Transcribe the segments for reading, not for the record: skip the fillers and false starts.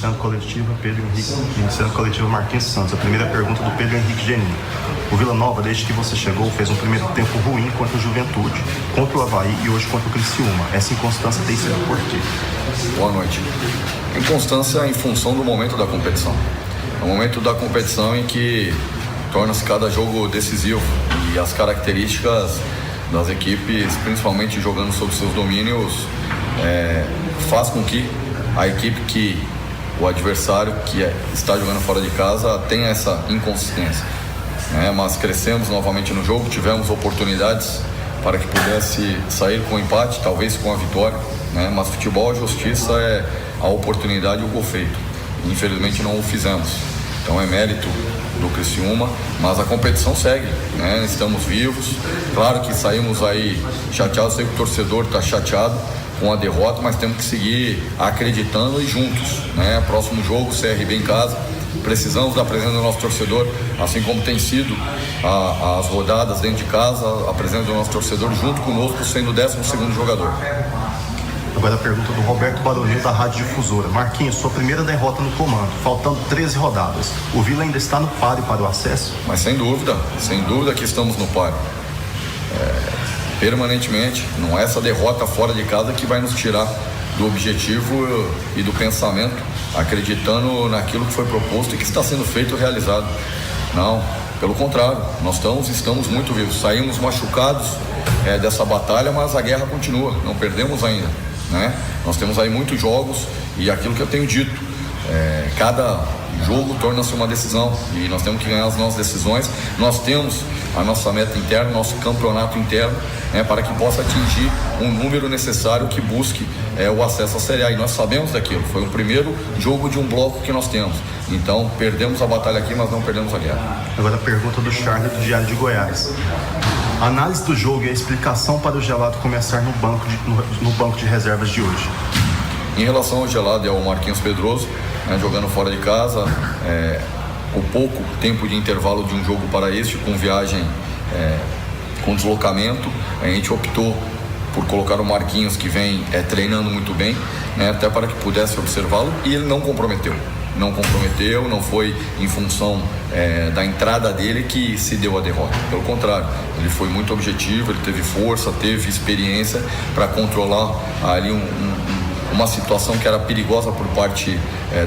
Iniciando coletiva, Pedro Henrique. Iniciando coletiva, Marquinhos Santos. A primeira pergunta do Pedro Henrique Geninho. O Vila Nova, desde que você chegou, fez um primeiro tempo ruim contra o Juventude, contra o Avaí e hoje contra o Criciúma. Essa inconstância tem sido por quê? Boa noite. Inconstância em função do momento da competição. É o momento da competição em que torna-se cada jogo decisivo e as características das equipes, principalmente jogando sob seus domínios, faz com que a equipe que o adversário que está jogando fora de casa tenha essa inconsistência. Mas crescemos novamente no jogo, tivemos oportunidades para que pudesse sair com empate, talvez com a vitória, mas futebol, a justiça é a oportunidade e o gol feito. Infelizmente não o fizemos. Então é mérito do Criciúma, mas a competição segue, Estamos vivos. Claro que saímos aí chateados, sei que o torcedor está chateado com a derrota, mas temos que seguir acreditando e juntos, Próximo jogo, CRB em casa. Precisamos da presença do nosso torcedor, assim como tem sido as rodadas dentro de casa, a presença do nosso torcedor junto conosco, sendo o 12º jogador. Agora a pergunta do Roberto Baronil, da Rádio Difusora. Marquinhos, sua primeira derrota no comando, faltando 13 rodadas. O Vila ainda está no páreo para o acesso? Mas sem dúvida que estamos no páreo. Permanentemente, não é essa derrota fora de casa que vai nos tirar do objetivo e do pensamento, acreditando naquilo que foi proposto e que está sendo feito e realizado. Não, pelo contrário, nós estamos muito vivos. Saímos machucados dessa batalha, mas a guerra continua, não perdemos ainda, Nós temos aí muitos jogos e aquilo que eu tenho dito, cada jogo torna-se uma decisão e nós temos que ganhar as nossas decisões. Nós temos a nossa meta interna, nosso campeonato interno, para que possa atingir um número necessário que busque o acesso à Série A. E nós sabemos daquilo, foi o primeiro jogo de um bloco que nós temos. Então, perdemos a batalha aqui, mas não perdemos a guerra. Agora a pergunta do Charles, do Diário de Goiás. A análise do jogo e a explicação para o Gelado começar no banco de reservas de hoje. Em relação ao Gelado e ao Marquinhos Pedroso, jogando fora de casa, o pouco tempo de intervalo de um jogo para este, com viagem, com deslocamento, a gente optou por colocar o Marquinhos, que vem treinando muito bem, até para que pudesse observá-lo, e ele não comprometeu, não foi em função da entrada dele que se deu a derrota. Pelo contrário, ele foi muito objetivo, ele teve força, teve experiência para controlar ali uma situação que era perigosa por parte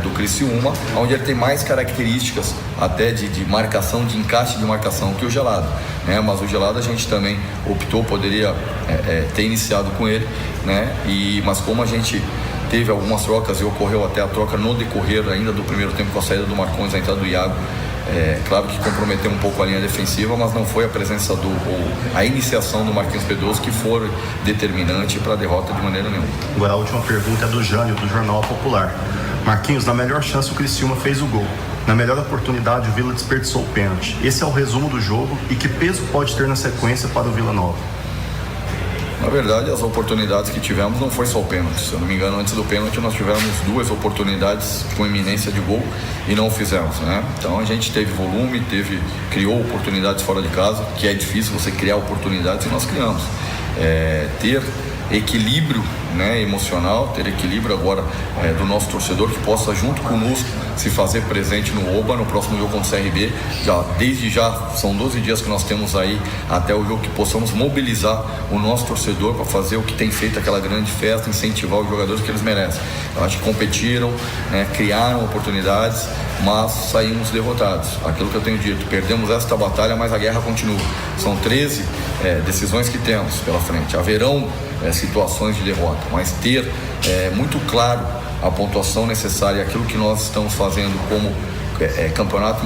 do Criciúma, onde ele tem mais características até de marcação, de encaixe de marcação que o Gelado, mas o Gelado a gente também optou, poderia ter iniciado com ele, mas como a gente teve algumas trocas e ocorreu até a troca no decorrer ainda do primeiro tempo com a saída do Marcondes, a entrada do Iago, claro que comprometeu um pouco a linha defensiva, mas não foi a presença a iniciação do Marquinhos Pedroso que foi determinante para a derrota de maneira nenhuma. Agora a última pergunta é do Jânio, do Jornal Popular. Marquinhos, na melhor chance o Criciúma fez o gol. Na melhor oportunidade o Vila desperdiçou o pênalti. Esse é o resumo do jogo e que peso pode ter na sequência para o Vila Nova? Na verdade, as oportunidades que tivemos não foi só o pênalti. Se eu não me engano, antes do pênalti nós tivemos 2 oportunidades com iminência de gol e não o fizemos, Então a gente teve volume, criou oportunidades fora de casa, que é difícil você criar oportunidades, e nós criamos. Ter equilíbrio emocional, ter equilíbrio agora do nosso torcedor, que possa junto conosco se fazer presente no OBA, no próximo jogo contra o CRB. Desde já, são 12 dias que nós temos aí até o jogo, que possamos mobilizar o nosso torcedor para fazer o que tem feito, aquela grande festa, incentivar os jogadores que eles merecem. Eu acho que competiram, criaram oportunidades, mas saímos derrotados. Aquilo que eu tenho dito, perdemos esta batalha, mas a guerra continua. São 13 decisões que temos pela frente. Haverão situações de derrota, mas ter muito claro a pontuação necessária, aquilo que nós estamos fazendo como campeonato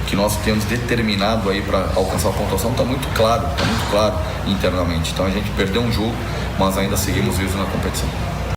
que nós temos determinado aí para alcançar a pontuação, está muito claro internamente. Então a gente perdeu um jogo, mas ainda seguimos vivos na competição.